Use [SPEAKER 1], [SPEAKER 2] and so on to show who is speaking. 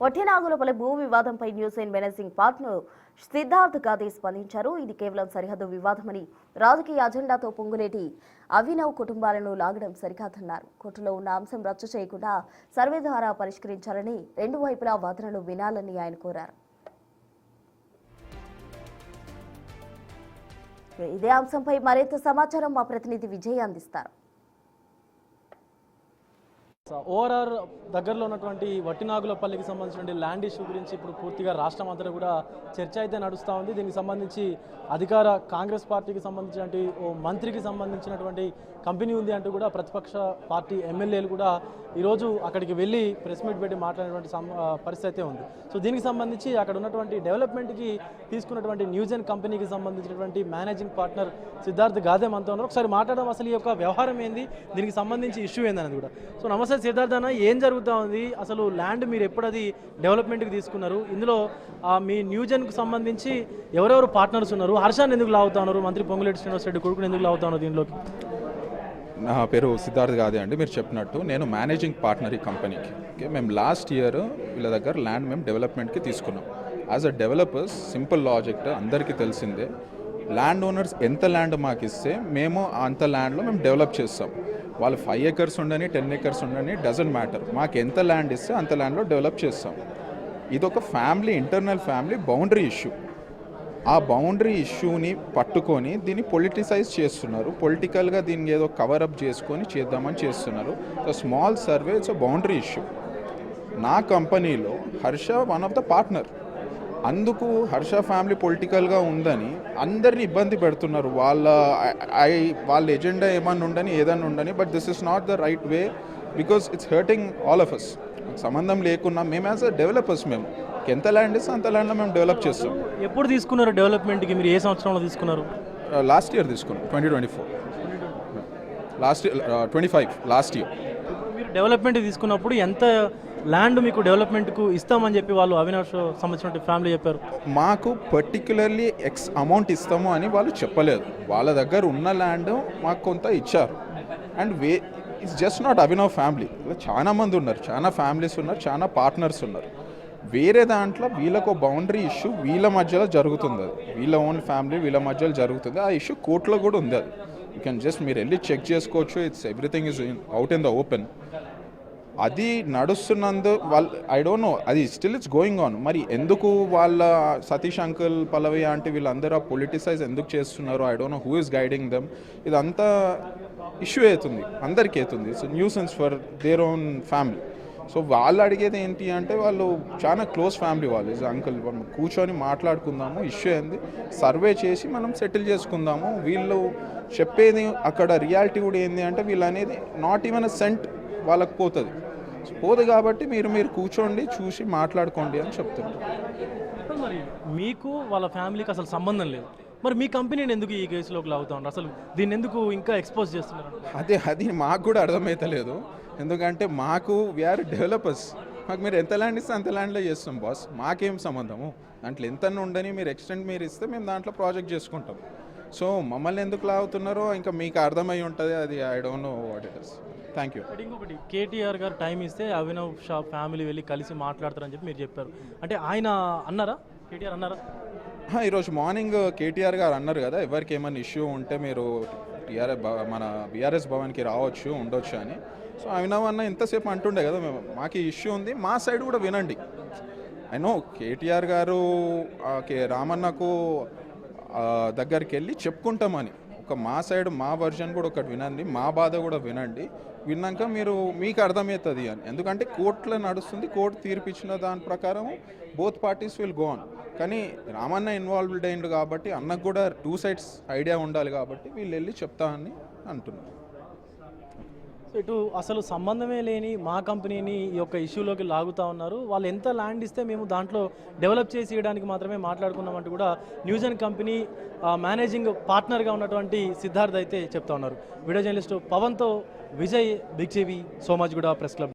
[SPEAKER 1] వట్టినాగులపల్లి భూ వివాదంపై news and managing partner Siddharth Gade స్పందించారు. ఇది కేవలం సరిహద్దు వివాదమని, రాజకీయ అజెండాతో పొంగులేటి అవినవ్ కుటుంబాలను లాగడం సరికాదన్నారు. కోర్టులో ఉన్న అంశం రద్దు చేయకుండా సర్వే ద్వారా పరిష్కరించాలని, రెండు వైపులా వాదనలు వినాలని ఆయన కోరారు. ఇదే అంశంపై మరింత సమాచారం మా ప్రతినిధి విజయ్ అందిస్తారు.
[SPEAKER 2] ఓఆర్ఆర్ దగ్గరలో ఉన్నటువంటి వట్టినాగులపల్లికి సంబంధించిన ల్యాండ్ ఇష్యూ గురించి ఇప్పుడు పూర్తిగా రాష్ట్రం అంతా కూడా చర్చ అయితే నడుస్తూ ఉంది. దీనికి సంబంధించి అధికార కాంగ్రెస్ పార్టీకి సంబంధించినటువంటి ఓ మంత్రికి సంబంధించినటువంటి కంపెనీ ఉంది అంటూ కూడా ప్రతిపక్ష పార్టీ ఎమ్మెల్యేలు కూడా ఈరోజు అక్కడికి వెళ్ళి ప్రెస్ మీట్ పెట్టి మాట్లాడినటువంటి పరిస్థితి అయితే ఉంది. సో దీనికి సంబంధించి అక్కడ ఉన్నటువంటి డెవలప్మెంట్కి తీసుకున్నటువంటి న్యూజెన్ కంపెనీకి సంబంధించినటువంటి మేనేజింగ్ పార్ట్నర్ సిద్ధార్థ్ గాదే మనతో ఉన్నారు. ఒకసారి మాట్లాడడం అసలు ఈ యొక్క వ్యవహారం ఏంది, దీనికి సంబంధించి ఇష్యూ ఏందనేది కూడా. సో నమస్తే సిద్ధార్థ్ అన్న, ఏం జరుగుతూ ఉంది అసలు? ల్యాండ్ మీరు ఎప్పుడు అది డెవలప్మెంట్కి తీసుకున్నారు? ఇందులో మీ న్యూజెన్కు సంబంధించి ఎవరెవరు పార్ట్నర్స్ ఉన్నారు? హర్షాన్ని ఎందుకు లాగుతా ఉన్నారు? మంత్రి పొంగులేటి శ్రీనివాస్ రెడ్డి కొడుకుని ఎందుకు లాగుతా ఉన్నారు దీనిలోకి?
[SPEAKER 3] నా పేరు సిద్ధార్థ్ గాదే అండి. మీరు చెప్పినట్టు నేను మేనేజింగ్ పార్ట్నర్ ఈ కంపెనీకి. ఓకే, మేము లాస్ట్ ఇయర్ వీళ్ళ దగ్గర ల్యాండ్ మేము డెవలప్మెంట్కి తీసుకున్నాం. As a developers simple logic అందరికీ తెలిసిందే, ల్యాండ్ ఓనర్స్ ఎంత ల్యాండ్ మాకు ఇస్తే మేము అంత ల్యాండ్లో మేము డెవలప్ చేస్తాం. వాళ్ళు 5 acres ఉండని 10 acres ఉండని డజంట్ మ్యాటర్, మాకు ఎంత ల్యాండ్ ఇస్తే అంత ల్యాండ్లో డెవలప్ చేస్తాం. ఇదొక family, internal family boundary issue. ఆ బౌండరీ ఇష్యూని పట్టుకొని దీన్ని పొలిటిసైజ్ చేస్తున్నారు. పొలిటికల్గా దీన్ని ఏదో కవరప్ చేసుకొని చేద్దామని చేస్తున్నారు. Small survey it's a boundary issue. నా కంపెనీలో Harsha one of the partner. అందుకు హర్ష ఫ్యామిలీ పొలిటికల్గా ఉందని అందరినీ ఇబ్బంది పెడుతున్నారు. వాళ్ళ ఎజెండా ఏమన్నా ఉండని ఏదన్నా ఉండని, but this is not the right way because it's hurting all of us. సంబంధం లేకున్నా మేము యాజ్ అ డెవలపర్స్ మేము ఎంత ల్యాండ్ ఇస్తే అంత ల్యాండ్లో మేము డెవలప్ చేస్తాం.
[SPEAKER 2] ఎప్పుడు తీసుకున్నారు డెవలప్మెంట్కి? మీరు ఏ సంవత్సరంలో తీసుకున్నారు?
[SPEAKER 3] లాస్ట్ ఇయర్ తీసుకున్నాం, 2024. Last 25 last year.
[SPEAKER 2] మీరు డెవలప్మెంట్ తీసుకున్నప్పుడు ఎంత ల్యాండ్ మీకు డెవలప్మెంట్కు ఇస్తామని చెప్పి వాళ్ళు అవినాష్ సంబంధించిన ఫ్యామిలీ చెప్పారు?
[SPEAKER 3] మాకు పర్టికులర్లీ ఎక్స్ అమౌంట్ ఇస్తాము అని వాళ్ళు చెప్పలేదు. వాళ్ళ దగ్గర ఉన్న ల్యాండ్ మాకు కొంత ఇచ్చారు. And it's just not Avinav family, చాలా మంది ఉన్నారు, చాలా ఫ్యామిలీస్ ఉన్నారు, చాలా పార్ట్నర్స్ ఉన్నారు. వేరే దాంట్లో వీళ్ళకు బౌండరీ ఇష్యూ వీళ్ళ మధ్యలో జరుగుతుంది. అది వీళ్ళ ఓన్ ఫ్యామిలీ వీళ్ళ మధ్యలో జరుగుతుంది. ఆ ఇష్యూ కోర్టులో కూడా ఉంది. అది యూ కెన్ జస్ట్ మీరు వెళ్ళి చెక్ చేసుకోవచ్చు. It's everything is out in the open. అది నడుస్తున్నందు ఐ డోంట్ నో, అది స్టిల్ ఇట్స్ గోయింగ్ ఆన్. మరి ఎందుకు వాళ్ళ సతీష్ అంకుల్, పల్లవి ఆంటీ వీళ్ళందరూ పొలిటిసైజ్ ఎందుకు చేస్తున్నారు? I don't know who is guiding them. ఇదంతా ఇష్యూ అవుతుంది, అందరికీ అవుతుంది. It's nuisance for their own family. So వాళ్ళు అడిగేది ఏంటి అంటే, వాళ్ళు చాలా క్లోజ్ ఫ్యామిలీ వాళ్ళు. ఇస్ అంకుల్ కూర్చొని మాట్లాడుకుందాము, ఇష్యూ ఏంది సర్వే చేసి మనం సెటిల్ చేసుకుందాము. వీళ్ళు చెప్పేది అక్కడ రియాలిటీ కూడా ఏంది అంటే, వీళ్ళు అనేది నాట్ ఈవెన్ అ సెంట్ వాళ్ళకి పోతుంది. పోదు కాబట్టి మీరు కూర్చోండి, చూసి మాట్లాడుకోండి అని చెప్తున్నారు.
[SPEAKER 2] మరి మీకు వాళ్ళ ఫ్యామిలీకి అసలు సంబంధం లేదు, మరి మీ కంపెనీని ఎందుకు ఈ కేసులోకి లాగుతా ఉన్నారు? అసలు దీన్ని ఎందుకు ఇంకా ఎక్స్పోజ్ చేస్తున్నారు?
[SPEAKER 3] అది మాకు కూడా అర్థమవుతలేదు. ఎందుకంటే మాకు వీఆర్ డెవలపర్స్, మాకు మీరు ఎంత ల్యాండ్ ఇస్తే అంత ల్యాండ్లో చేస్తాం బాస్. మాకేం సంబంధము? దాంట్లో ఎంత ఉండని మీరు ఎక్స్టెండ్ మీరు ఇస్తే మేము దాంట్లో ప్రాజెక్ట్ చేసుకుంటాం. సో మమ్మల్ని ఎందుకు లాగుతున్నారో ఇంకా మీకు అర్థమై ఉంటుంది. అది I don't know what it is. Thank you.
[SPEAKER 2] ఇంకొకటి, కేటీఆర్ గారు టైం ఇస్తే అవినవ్ షా ఫ్యామిలీ వెళ్ళి కలిసి మాట్లాడతారని చెప్పి మీరు చెప్పారు. అంటే ఆయన అన్నారా? కేటీఆర్ అన్నారా?
[SPEAKER 3] ఈరోజు మార్నింగ్ కేటీఆర్ గారు అన్నారు కదా, ఎవరికి ఏమైనా ఇష్యూ ఉంటే మీరు మన బీఆర్ఎస్ భవన్కి రావచ్చు, ఉండొచ్చు అని. సో అవినవ్ అన్న ఇంతసేపు అంటుండే కదా, మాకు ఈ ఇష్యూ ఉంది, మా సైడ్ కూడా వినండి. ఐ నో కేటీఆర్ గారు రామన్నకు దగ్గరికి వెళ్ళి చెప్పుకుంటామని, ఒక మా సైడ్ మా వర్జన్ కూడా ఒకటి వినండి, మా బాధ కూడా వినండి. విన్నాక మీకు అర్థమవుతుంది అని. ఎందుకంటే కోర్టులో నడుస్తుంది, కోర్టు తీర్పిచ్చిన దాని ప్రకారం both parties will go on. కానీ రామన్న ఇన్వాల్వ్డ్ అయ్యిండు కాబట్టి అన్నకు కూడా 2 sides ఐడియా ఉండాలి కాబట్టి వీళ్ళు వెళ్ళి చెప్తా అని అంటున్నారు.
[SPEAKER 2] ఇటు అసలు సంబంధమే లేని మా కంపెనీని ఈ యొక్క ఇష్యూలోకి లాగుతూ ఉన్నారు. వాళ్ళు ఎంత ల్యాండ్ ఇస్తే మేము దాంట్లో డెవలప్ చేసి ఇవ్వడానికి మాత్రమే మాట్లాడుకున్నామంటూ కూడా న్యూజెన్ కంపెనీ మేనేజింగ్ పార్ట్నర్గా ఉన్నటువంటి సిద్ధార్థ్ అయితే చెప్తా ఉన్నారు. వీడియో జర్నలిస్టు పవన్తో Vijay, big TV, Somajiguda press club.